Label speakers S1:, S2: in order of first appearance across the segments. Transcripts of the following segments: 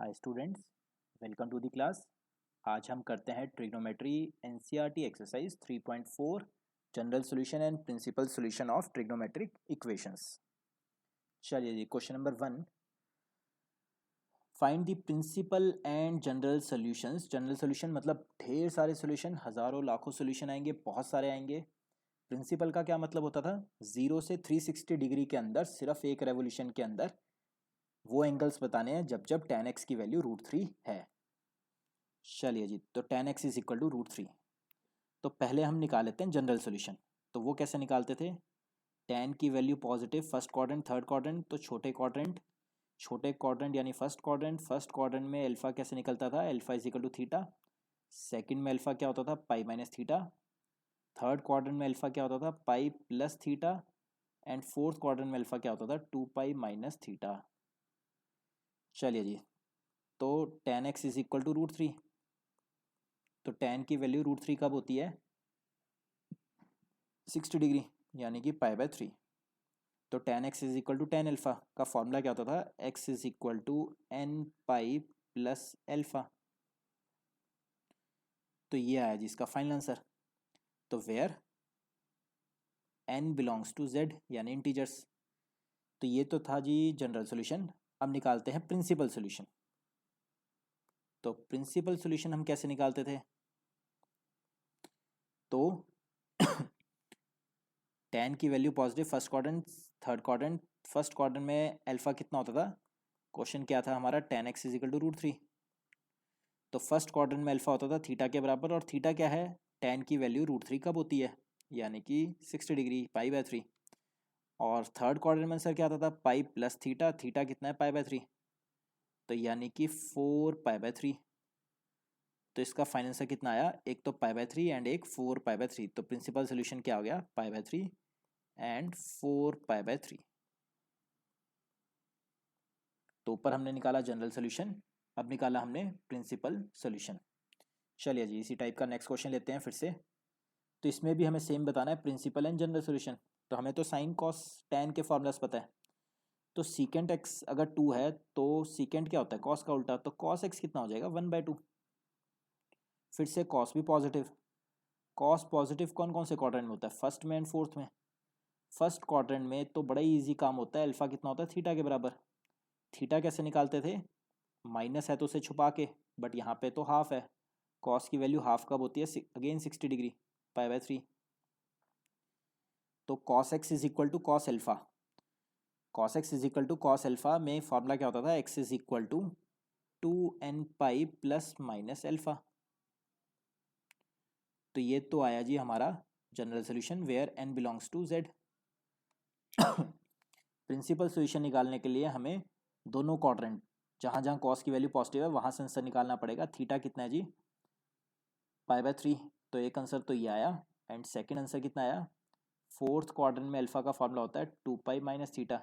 S1: Hi students, welcome to the class. आज हम करते हैं trigonometry NCERT exercise 3.4 general solution and principal solution of trigonometric equations. चलिए जी, question number 1, find the principal and general solutions. General solution मतलब ढेर सारे सॉल्यूशन, हज़ारों लाखों सॉल्यूशन आएंगे, बहुत सारे आएंगे। प्रिंसिपल का क्या मतलब होता था? 0 से 360 डिग्री के अंदर, सिर्फ एक रेवोल्यूशन के अंदर वो एंगल्स बताने हैं जब जब tan x की वैल्यू √3 है। चलिए जी, तो tan x is equal to √3। तो पहले हम निकाल लेते हैं जनरल सॉल्यूशन। तो वो कैसे निकालते थे? tan की value positive first quadrant, third quadrant, तो छोटे क्वाड्रेंट यानी फर्स्ट क्वाड्रेंट में अल्फा कैसे निकलता था? Alpha is equal to theta. Second में अल्फा क्या होता था? Pi minus theta. Third quadrant में अल्फा क्या होता था? Pi plus theta. And fourth quadrant में अल्फा क्या होता था? 2 पाई माइनस थीटा। चलिए जी, तो tan x is equal to √3। तो tan की वैल्यू √3 कब होती है? 60 डिग्री, यानी कि पाई/3। तो tan x is equal to tan alpha का फॉर्मूला क्या होता था? x is equal to n pi plus alpha. तो ये आया जी इसका फाइनल आंसर। तो where n belongs to z यानी इंटीजर्स। तो ये तो था जी जनरल सॉल्यूशन। अब निकालते हैं प्रिंसिपल सॉल्यूशन। तो प्रिंसिपल सॉल्यूशन हम कैसे निकालते थे? तो tan की value positive first quadrant, third quadrant. First quadrant में अल्फा कितना होता था? क्वेश्चन क्या था हमारा? tan x is equal to √3। तो फर्स्ट क्वाड्रेंट में अल्फा होता था थीटा के बराबर, और थीटा क्या है? tan की वैल्यू √3 कब होती है? यानी कि 60 डिग्री, पाई/3। और थर्ड क्वाड्रेंट में आंसर क्या आता था? Pi plus theta. थीटा कितना है? पाई/3। तो यानी कि 4 पाई/3। तो इसका फाइनल आंसर कितना आया? एक तो पाई/3 एंड एक 4 पाई/3। तो प्रिंसिपल सोल्यूशन क्या हो गया? पाई/3 एंड 4 पाई/3। तो ऊपर हमने निकाला जनरल सोल्यूशन, अब निकाला हमने प्रिंसिपल सोल्यूशन। चलिए जी, इसी टाइप का नेक्स्ट क्वेश्चन लेते हैं फिर से। तो इसमें भी हमें सेम बताना है, प्रिंसिपल एंड जनरल सोल्यूशन। तो हमें तो साइन कॉस टैन के फॉर्मूलास पता है। तो सीकेंट एक्स अगर 2 है तो सीकेंट क्या होता है? कॉस का उल्टा। तो कॉस एक्स कितना हो जाएगा? 1/2। फिर से कॉस भी पॉजिटिव। कॉस पॉजिटिव कौन कौन से क्वाड्रेंट में होता है? फर्स्ट में एंड फोर्थ में। फर्स्ट क्वाड्रेंट में तो बड़ा ही ईजी काम होता है, अल्फा कितना होता है? थीटा के बराबर। थीटा कैसे निकालते थे? माइनस है तो उसे छुपा के, बट यहाँ पे तो हाफ है। कॉस की वैल्यू हाफ कब होती है? अगेन 60 डिग्री, पाई/3। तो cos x is equal to cos alpha. Cos x is equal to cos alpha में फॉर्मूला क्या होता था? X is equal to 2n pi plus minus alpha. तो ये तो आया जी हमारा general solution where n belongs to z। Principal solution निकालने के लिए हमें दोनों क्वाड्रेंट, जहाँ जहाँ कॉस की वैल्यू पॉजिटिव है वहाँ से आंसर निकालना पड़ेगा। थीटा कितना है जी? पाई/3। तो एक आंसर तो ये आया। एंड सेकेंड आंसर कितना आया? फोर्थ क्वाड्रेंट में अल्फा का फॉर्मूला होता है 2 पाई माइनस थीटा,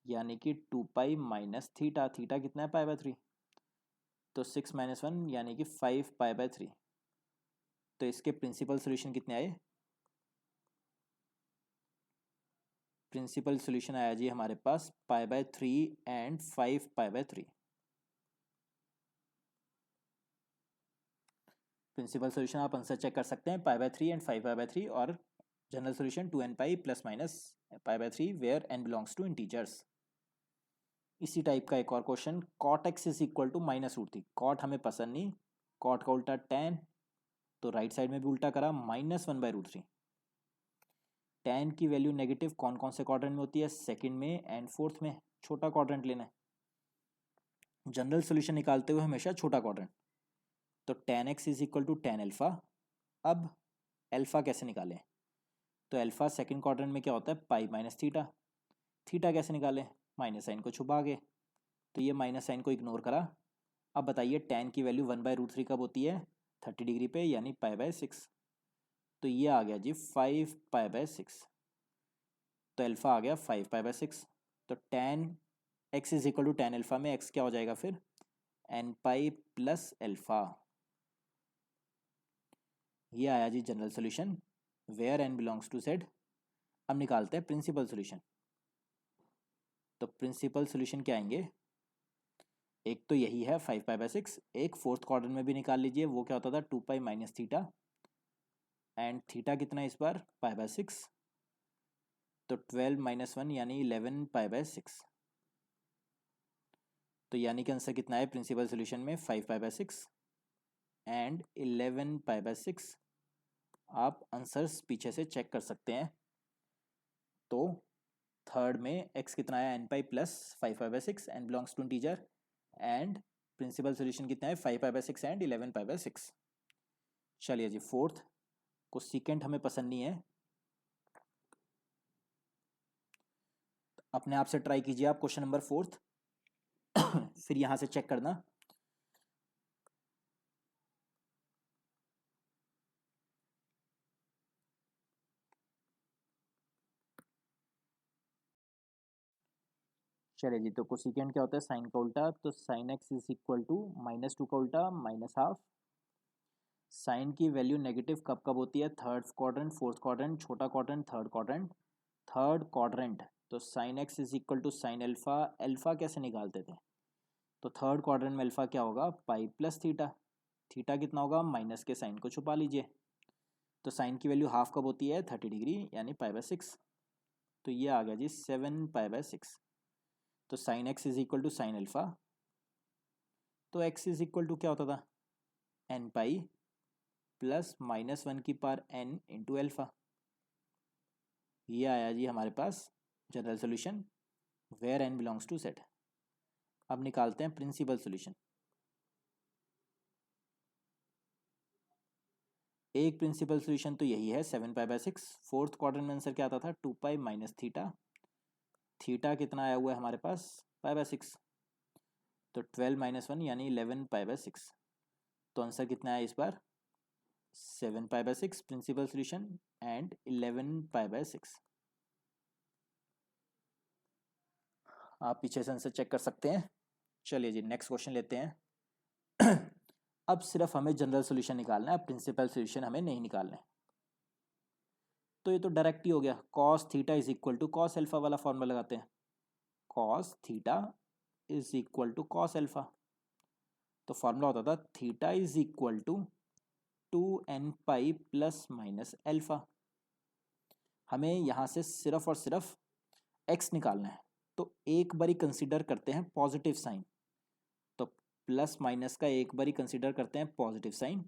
S1: यानी कि 2 पाई माइनस थीटा। थीटा कितना है? पाई/3। तो 6 - 1 यानी कि 5 पाई/3। तो इसके प्रिंसिपल सोल्यूशन कितने आए? प्रिंसिपल सोल्यूशन आया जी हमारे पास पाई/3 एंड 5 पाई/3। प्रिंसिपल सोल्यूशन आप आंसर चेक कर सकते हैं, पाई/3 एंड 5 पाई/3। और general solution 2n pi plus minus पाई/3 where n belongs to integers. इसी टाइप का एक और question, cot x is equal to -√3। Cot हमें पसंद नहीं, कॉट का उल्टा टैन। तो राइट साइड में भी उल्टा करा, -1/√3। टैन की वैल्यू नेगेटिव कौन कौन से क्वाड्रेंट में होती है? सेकंड में एंड फोर्थ में। छोटा क्वाड्रेंट लेना है। जनरल सोल्यूशन निकालते हुए हमेशा छोटा क्वाड्रेंट। तो tan x is equal to tan alpha. अब अल्फा कैसे निकालें? तो अल्फा सेकंड क्वाड्रेंट में क्या होता है? पाई माइनस थीटा। थीटा कैसे निकालें? माइनस साइन को छुपा के। तो ये माइनस साइन को इग्नोर करा। अब बताइए tan की वैल्यू 1/√3 कब होती है? 30 डिग्री पे, यानी पाई/6। तो ये आ गया जी 5 पाई/6। तो अल्फा आ गया 5 पाई/6। तो tan x is equal to tan alpha में x क्या हो जाएगा फिर? n pi plus alpha. ये आया जी general solution where n belongs to z। अब निकालते हैं प्रिंसिपल सोल्यूशन। तो प्रिंसिपल सोल्यूशन क्या आएंगे? एक तो यही है 5π/6, एक फोर्थ क्वाड्रेंट में भी निकाल लीजिए, वो क्या होता था 2π माइनस थीटा, एंड थीटा कितना है इस बार π/6, तो 12 माइनस 1 यानी 11π/6। तो यानी कि आंसर कितना है प्रिंसिपल सोल्यूशन में 5π/6 एंड 11π/6। आप आंसर्स पीछे से चेक कर सकते हैं। तो थर्ड में x कितना है n pi plus 5π/6 n belongs to integer, and principal solution कितना है 5π/6 एंड 11π/6। चलिए जी फोर्थ को सीकेंट हमें पसंद नहीं है, अपने आप से ट्राई कीजिए आप क्वेश्चन नंबर फोर्थ फिर यहाँ से चेक करना। चलिए जी, तो कोसिकेंट क्या होता है साइन का उल्टा, तो sine x is equal to -2 का उल्टा -हाफ। साइन की वैल्यू नेगेटिव कब कब होती है, थर्ड क्वाड्रेंट, फोर्थ क्वाड्रेंट, छोटा quadrant, third quadrant. Third quadrant, तो sine x is equal to sine alpha. Alpha कैसे निकालते थे, तो थर्ड क्वाड्रेंट में अल्फा क्या होगा पाई प्लस थीटा। थीटा कितना होगा माइनस के साइन को छुपा लीजिए, तो साइन की वैल्यू हाफ कब होती है 30 डिग्री यानी π/6। तो ये आ गया जी 7π/6। तो sine x is equal to sine alpha, तो एक्स इज इक्वल टू क्या होता था n पाई प्लस -1 की पावर n इंटू एल्फा। ये आया जी हमारे पास general solution where n belongs to set. अब निकालते हैं प्रिंसिपल सोल्यूशन। एक प्रिंसिपल सोल्यूशन तो यही है 7π/6। फोर्थ क्वाड्रेंट में आंसर क्या आता था 2π माइनस थीटा। थीटा कितना आया हुआ है हमारे पास π/6, तो 12 माइनस 1 यानी 11π/6। तो आंसर कितना है इस बार 7π/6 प्रिंसिपल सोल्यूशन एंड 11π/6। आप पीछे से आंसर चेक कर सकते हैं। चलिए जी नेक्स्ट क्वेश्चन लेते हैं अब सिर्फ हमें जनरल सोल्यूशन निकालना है, प्रिंसिपल सोल्यूशन हमें नहीं निकालना है। तो ये तो डायरेक्ट ही हो गया, cos theta is equal to cos alpha वाला फॉर्मूला लगाते हैं। Cos theta is equal to cos alpha, तो फॉर्मूला होता था theta is equal to 2n pi plus minus alpha. हमें यहाँ से सिर्फ और सिर्फ x निकालना है, तो एक बारी कंसिडर करते हैं पॉजिटिव साइन, तो प्लस माइनस का एक बारी कंसिडर करते हैं पॉजिटिव साइन,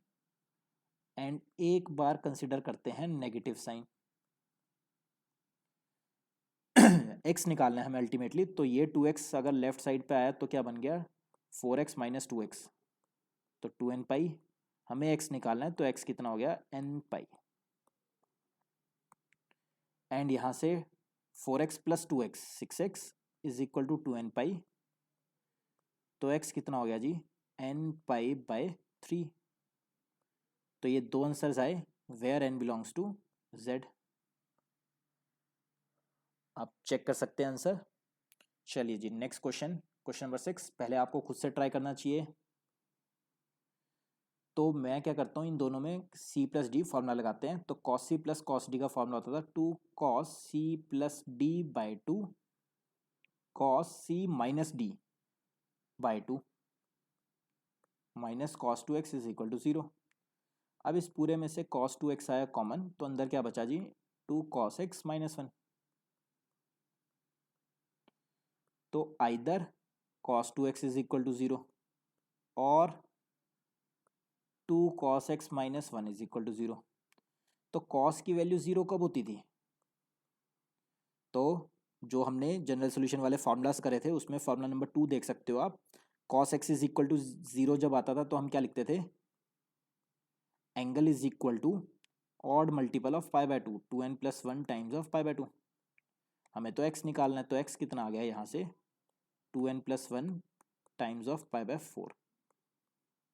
S1: एंड एक बार कंसिडर करते हैं नेगेटिव साइन। x निकालना है हमें अल्टीमेटली, तो ये 2x अगर लेफ्ट साइड पे आया तो क्या बन गया 4x माइनस 2x, तो 2n पाई। हमें x निकालना है तो x कितना हो गया n पाई, एंड यहाँ से 4x plus 2x 6x is equal to 2n pi, तो x कितना हो गया जी n पाई/3। तो ये दो आंसर्स आए where n belongs to z। आप चेक कर सकते हैं आंसर। चलिए जी नेक्स्ट क्वेश्चन, क्वेश्चन नंबर 6। पहले आपको खुद से ट्राई करना चाहिए। तो मैं क्या करता हूँ इन दोनों में c प्लस डी फॉर्मूला लगाते हैं। तो cos c plus cos D का फॉर्मूला होता था 2 cos c plus D by 2 cos c minus D by 2 minus cos 2x is equal to 0। अब इस पूरे में से cos 2x आया कॉमन, तो अंदर क्या बचा जी 2 cos x माइनस 1। तो either cos 2x is equal to 0 और 2 cos x minus 1 is equal to 0। तो cos की वैल्यू 0 कब होती थी, तो जो हमने जनरल सोल्यूशन वाले फार्मूलाज करे थे उसमें फार्मूला नंबर 2 देख सकते हो आप। cos x is equal to 0 जब आता था तो हम क्या लिखते थे angle is equal to odd multiple of π/2 2n plus 1 times of π/2। हमें तो x निकालना है, तो x कितना आ गया यहाँ से 2n प्लस 1 टाइम्स ऑफ π/4।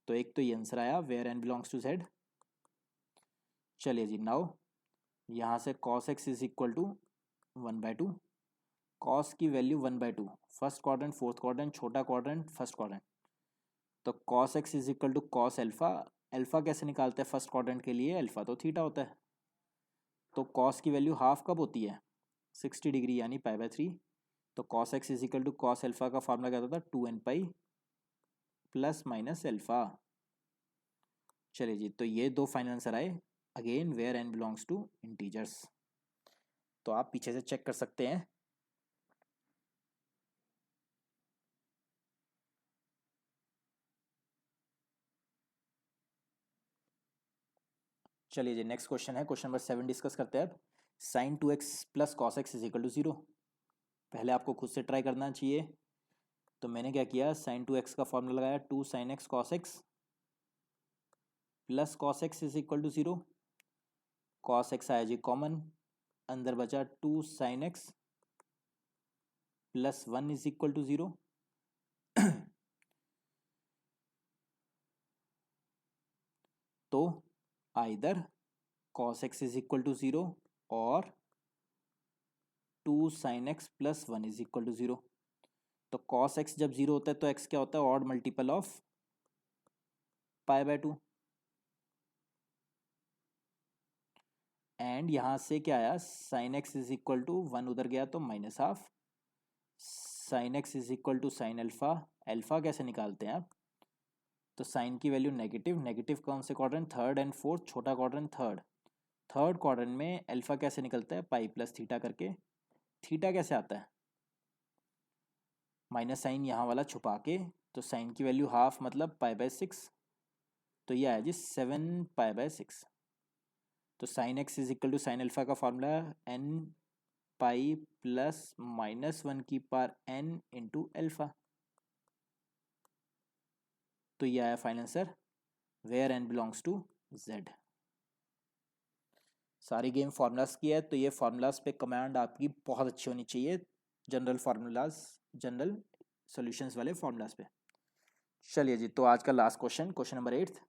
S1: तो एक तो ये आंसर आया where n belongs to z। चलिए जी नाउ यहाँ से cos x is equal to 1/2, cos की value 1/2, first quadrant fourth quadrant छोटा क्वाड्रेंट फर्स्ट क्वाड्रेंट। तो cos x is equal to cos alpha. Alpha कैसे निकालते हैं फर्स्ट क्वाड्रेंट के लिए, एल्फा तो थीटा होता है। तो cos की वैल्यू हाफ कब होती है 60 डिग्री यानी π/3। तो cos x is equal to cos alpha का फार्मूला क्या होता था 2n pi plus minus alpha. चलिए जी, तो ये दो फाइनल आंसर आए again where N belongs to integers. तो आप पीछे से चेक कर सकते हैं। चलिए जी, नेक्स्ट क्वेश्चन है, क्वेश्चन नंबर 7 डिस्कस करते हैं अब। Sine 2x plus cos x is equal to 0। पहले आपको खुद से ट्राई करना चाहिए। तो मैंने क्या किया, साइन 2x का फॉर्मूला लगाया 2 sine x cos x plus cos x is equal to 0। Cos x आया जी कॉमन, अंदर बचा 2 sine x plus 1 is equal to 0। तो either cos x is equal to 0 और 2 sine x plus 1 is equal to 0। तो cos x जब 0 होता है तो एक्स क्या होता है, odd multiple of pi by 2। And यहाँ से क्या आया, sine x is equal to 1 उधर गया तो minus half, sine x is equal to sine alpha. Alpha कैसे निकालते हैं आप, तो साइन की वैल्यू नेगेटिव, नेगेटिव कौन से क्वाड्रेंट, थर्ड एंड फोर्थ, छोटा क्वाड्रेंट थर्ड। थर्ड क्वाड्रेंट में अल्फा कैसे निकलता है, पाई प्लस थीटा करके। थीटा कैसे आता है, माइनस साइन यहाँ वाला छुपा के, तो साइन की वैल्यू हाफ मतलब पाई बाय 6। तो ये आया जी 7 पाई बाय 6। तो sine x is equal to sine alpha का फॉर्मूला एन पाई प्लस -1 की पावर n इंटू अल्फा। तो ये आया final answer where n belongs to z। सारी गेम फार्मूलाज की है, तो ये फार्मूलाज पे कमांड आपकी बहुत अच्छी होनी चाहिए, जनरल फार्मूलाज, जनरल सॉल्यूशंस वाले फार्मूलाज पे। चलिए जी, तो आज का लास्ट क्वेश्चन, क्वेश्चन नंबर 8।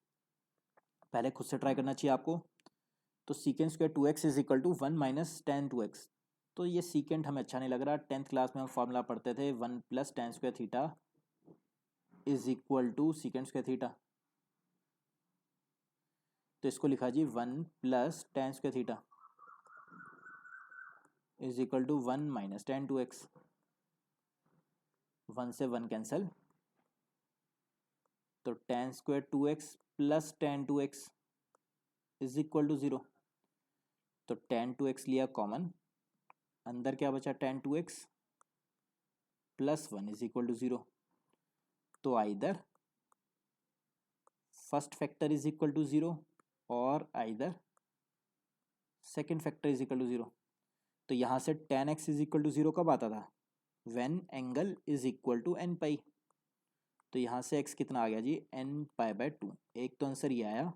S1: पहले खुद से ट्राई करना चाहिए आपको। तो secant square 2x is equal to 1 minus tan 2x। तो ये सीकेंड हमें अच्छा नहीं लग रहा। 10th क्लास में हम फार्मूला पढ़ते थे 1 plus tan square theta is equal to secant square theta. तो इसको लिखा जी 1 plus tan square theta is equal to 1 minus tan 2x। 1 से 1 कैंसिल, तो tan square 2x plus tan 2x is equal to 0। तो tan 2x लिया common, अंदर क्या बचा tan 2x plus 1 is equal to 0। तो either first factor is equal to 0 और either second factor is equal to 0। तो यहाँ से tan x is equal to 0 कब आता था, when angle is equal to n pi. तो यहाँ से x कितना आ गया जी, एन पाई बाय 2। एक तो आंसर ये आया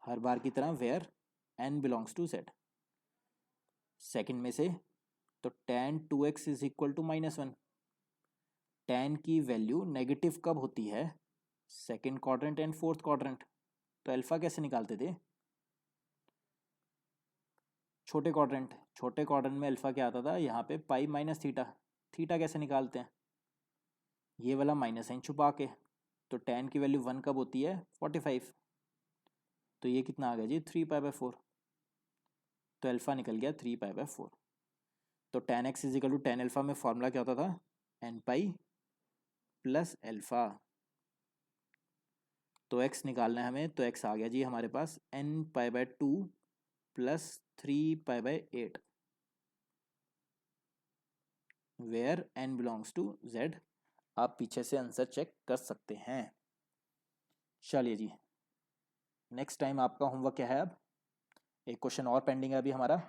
S1: हर बार की तरह where n belongs to z। Second में से, तो tan 2x is equal to -1। tan की वैल्यू नेगेटिव कब होती है, second quadrant and fourth quadrant. तो अल्फा कैसे निकालते थे, छोटे क्वाड्रेंट, छोटे क्वाड्रेंट में अल्फा क्या आता था, यहाँ पे पाई माइनस थीटा। थीटा कैसे निकालते हैं, ये वाला माइनस साइन छुपा के। तो tan की वैल्यू 1 कब होती है, 45। तो ये कितना आ गया जी 3 पाई बाय 4। तो अल्फा निकल गया 3 पाई बाय 4। तो tan x is equal to tan alpha में फॉर्मूला क्या होता था, एन पाई प्लस अल्फा। तो x निकालना है हमें, तो x आ गया जी हमारे पास n pi by 2 plus 3 pi by 8 where n belongs to z। आप पीछे से आंसर चेक कर सकते हैं। चलिए जी, नेक्स्ट टाइम आपका होमवर्क क्या है, अब एक क्वेश्चन और पेंडिंग है अभी हमारा।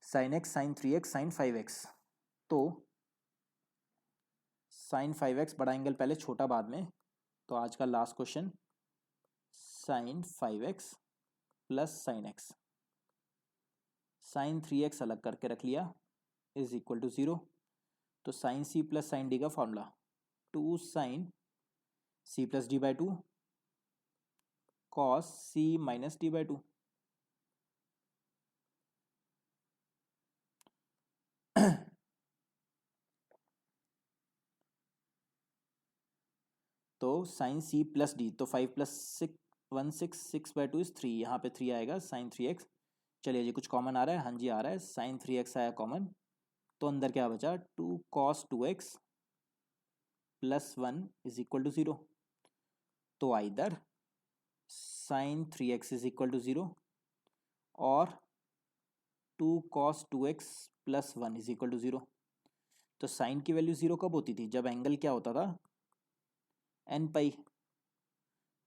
S1: Sine x sine 3x sine 5x। तो साइन 5x बड़ा एंगल पहले, छोटा बाद में। तो आज का last question, sine 5x plus sine x, sine 3x अलग करके रख लिया इज इक्वल टू 0। तो sine c plus sine d का formula 2 sine c plus D by 2 cos c minus D by 2। तो साइन c प्लस डी, तो 5 plus 6 1 6 6 by 2 is 3, यहाँ पे 3 आएगा साइन 3x। चलिए जी, कुछ कॉमन आ रहा है, हाँ जी आ रहा है, साइन 3x आया कॉमन। तो अंदर क्या बचा 2 cos 2x plus 1 is equal to 0, तो either sine 3x is equal to 0 और 2 cos 2x plus 1 is equal to 0। तो साइन की वैल्यू 0 कब होती थी? जब एंगल क्या होता था? N pi.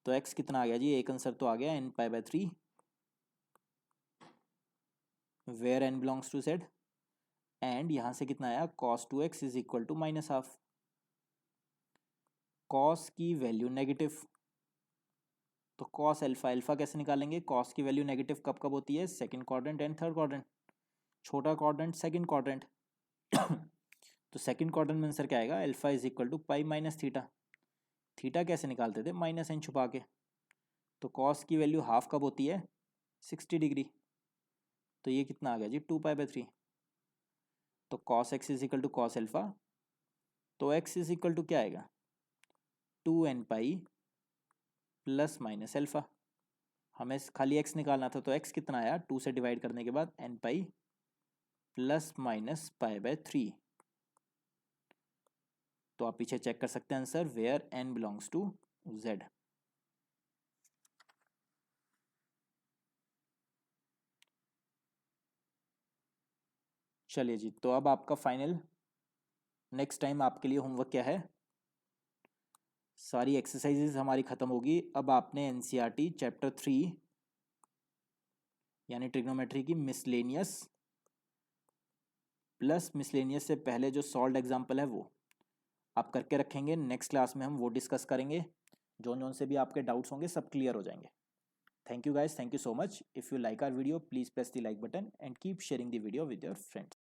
S1: तो x कितना आ गया जी? एक आंसर तो आ गया n pi by 3 where n belongs to z, and यहाँ से कितना आया? cos 2x is equal to minus half. cos की वैल्यू नेगेटिव, तो cos अल्फा, अल्फा कैसे निकालेंगे? cos की वैल्यू नेगेटिव कब कब होती है? Second quadrant and third quadrant. छोटा क्वाड्रेंट सेकंड क्वाड्रेंट तो सेकंड क्वाड्रेंट में आंसर क्या आएगा? Alpha is equal to pi minus theta. Theta कैसे निकालते थे? माइनस एन छुपा के। तो cos की वैल्यू हाफ कब होती है? 60 डिग्री। तो ये कितना आ गया जी? 2 पाई बाय 3। तो cos x is equal to cos alpha, तो x इज इक्वल टू क्या आएगा? 2n pi plus minus alpha. हमें खाली x निकालना था, तो x कितना आया? 2 से डिवाइड करने के बाद n pi plus minus pi by 3। तो आप पीछे चेक कर सकते हैं answer, where n belongs to z। चलिए जी, तो अब आपका फाइनल नेक्स्ट टाइम आपके लिए होमवर्क क्या है? सारी एक्सरसाइजेज हमारी ख़त्म होगी। अब आपने एनसीईआरटी चैप्टर 3 यानी ट्रिग्नोमेट्री की मिसलेनियस प्लस मिसलेनियस से पहले जो सॉल्व्ड एग्जाम्पल है वो आप करके रखेंगे। नेक्स्ट क्लास में हम वो डिस्कस करेंगे। जोन जोन से भी आपके डाउट्स होंगे सब क्लियर हो जाएंगे। Thank you guys, thank you so much. If you like our video please press the like button and keep sharing the video with your friends.